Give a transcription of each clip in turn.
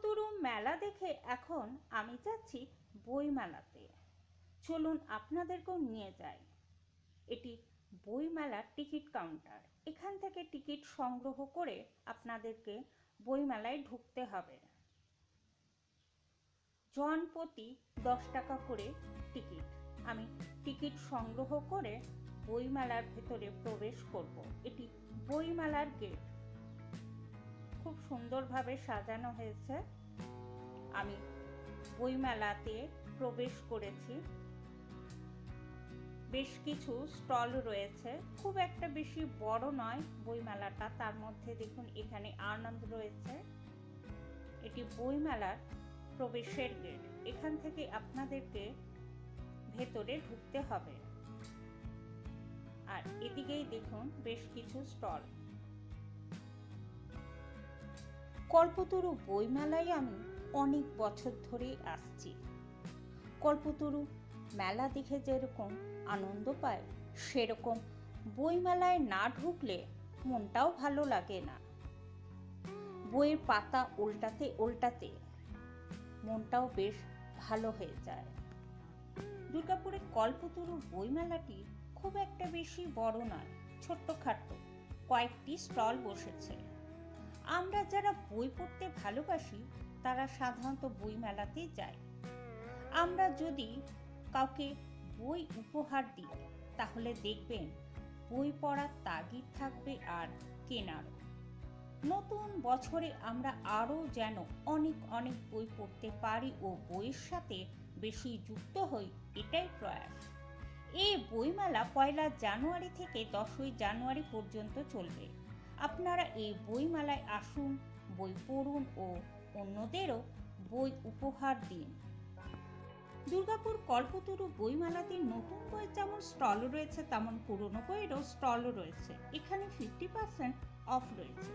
কল্পতরু মেলা দেখে এখন আমি যাচ্ছি বইমেলাতে। চলুন আপনাদেরকেও নিয়ে যাই। এটি বইমেলার টিকিট কাউন্টার। এখান থেকে টিকিট সংগ্রহ করে আপনাদেরকে বইমেলায় ঢুকতে হবে। জনপ্রতি 10 টাকা করে টিকিট। আমি টিকিট সংগ্রহ করে বইমেলার ভেতরে প্রবেশ করব। এটি বইমেলার গেট। খুব সুন্দরভাবে সাজানো হয়েছে। আমি বইমেলাতে প্রবেশ করেছি। বেশ কিছু স্টল রয়েছে, খুব একটা বেশি বড় নয় বইমেলাটা। তার মধ্যে দেখুন এখানে আনন্দ রয়েছে। এটি বইমেলার প্রবেশের গেট। এখান থেকে আপনাদেরকে ভেতরে ঢুকতে হবে। আর এদিকেই দেখুন বেশ কিছু স্টল। কল্পতরু বইমেলায় আমি অনেক বছর ধরেই আসছি। কল্পতরু মেলা দেখে যেরকম আনন্দ পায়, সেরকম বইমেলায় না ঢুকলে মনটাও ভালো লাগে না। বইয়ের পাতা উল্টাতে উল্টাতে মনটাও বেশ ভালো হয়ে যায়। দুর্গাপুরের কল্পতরু বইমেলাটি খুব একটা বেশি বড় নয়, ছোট্টখাট্টো কয়েকটি স্টল বসেছে। আমরা যারা বই পড়তে ভালোবাসি তারা সাধারণত বইমেলাতে যায়। আমরা যদি কাউকে বই উপহার দিই তাহলে দেখবেন বই পড়ার তাগিদ থাকবে আর কেনারও। নতুন বছরে আমরা আরও যেন অনেক অনেক বই পড়তে পারি ও বইয়ের সাথে বেশি যুক্ত হই, এটাই প্রয়াস। এই বইমেলা 1 জানুয়ারি থেকে 10 জানুয়ারি পর্যন্ত চলবে। আপনারা এই বইমেলায় আসুন, বই পড়ুন ও অন্যদেরও বই উপহার দিন। দুর্গাপুর কল্পতরু বইমেলাতে নতুন বইয়ের যেমন স্টল রয়েছে তেমন পুরনো বইয়েরও স্টল রয়েছে। এখানে 50% অফ রয়েছে।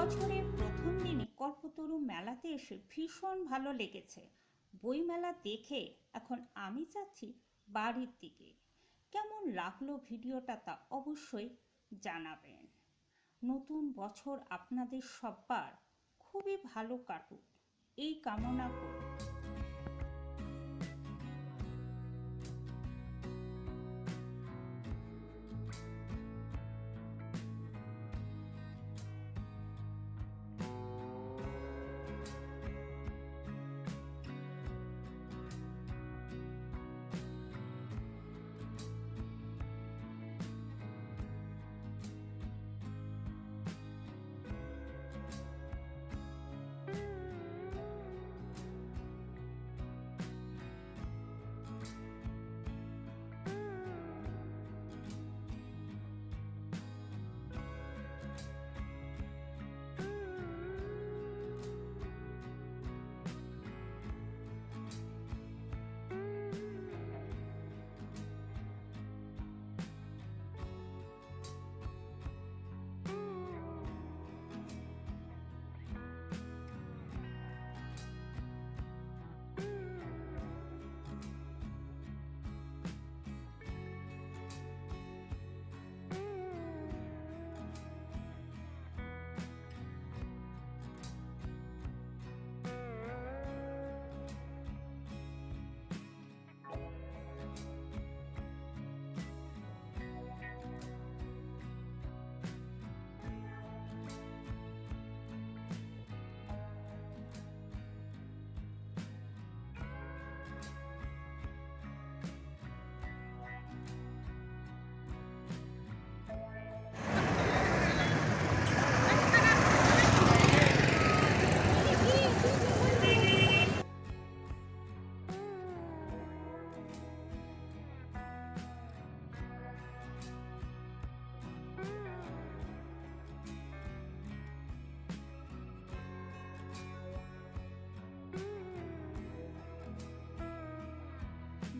বছরের প্রথম দিনে কল্পতরু মেলাতে এসে ভীষণ ভালো লেগেছে। বইমেলা দেখে এখন আমি যাচ্ছি বাড়ির দিকে। কেমন লাগলো ভিডিওটা তা অবশ্যই জানাবেন। নতুন বছর আপনাদের সবার খুবই ভালো কাটুক এই কামনা করি।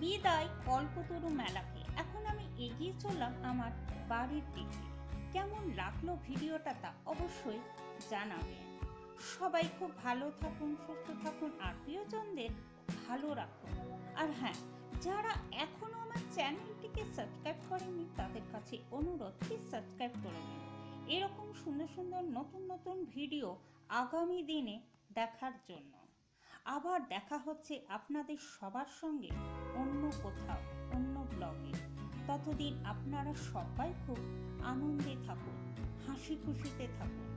বিদায় কল্পতরু মেলাকে। এখন আমি এগিয়ে চললাম আমার বাড়ির দিকে। কেমন লাগলো ভিডিওটা তা অবশ্যই জানাবেন। সবাই খুব ভালো থাকুন, সুস্থ থাকুন আর প্রিয়জনদের ভালো রাখুন। আর হ্যাঁ, যারা এখনো আমার চ্যানেলটিকে সাবস্ক্রাইব করেননি তাদের কাছে অনুরোধ, প্লিজ সাবস্ক্রাইব করে নিন। এরকম সুন্দর সুন্দর নতুন নতুন ভিডিও আগামী দিনে দেখার জন্য। আবার দেখা হচ্ছে আপনাদের সবার সঙ্গে অন্য কোথাও, অন্য ব্লগে। ততদিন আপনারা সবাই খুব আনন্দে থাকুন, হাসি খুশিতে থাকুন।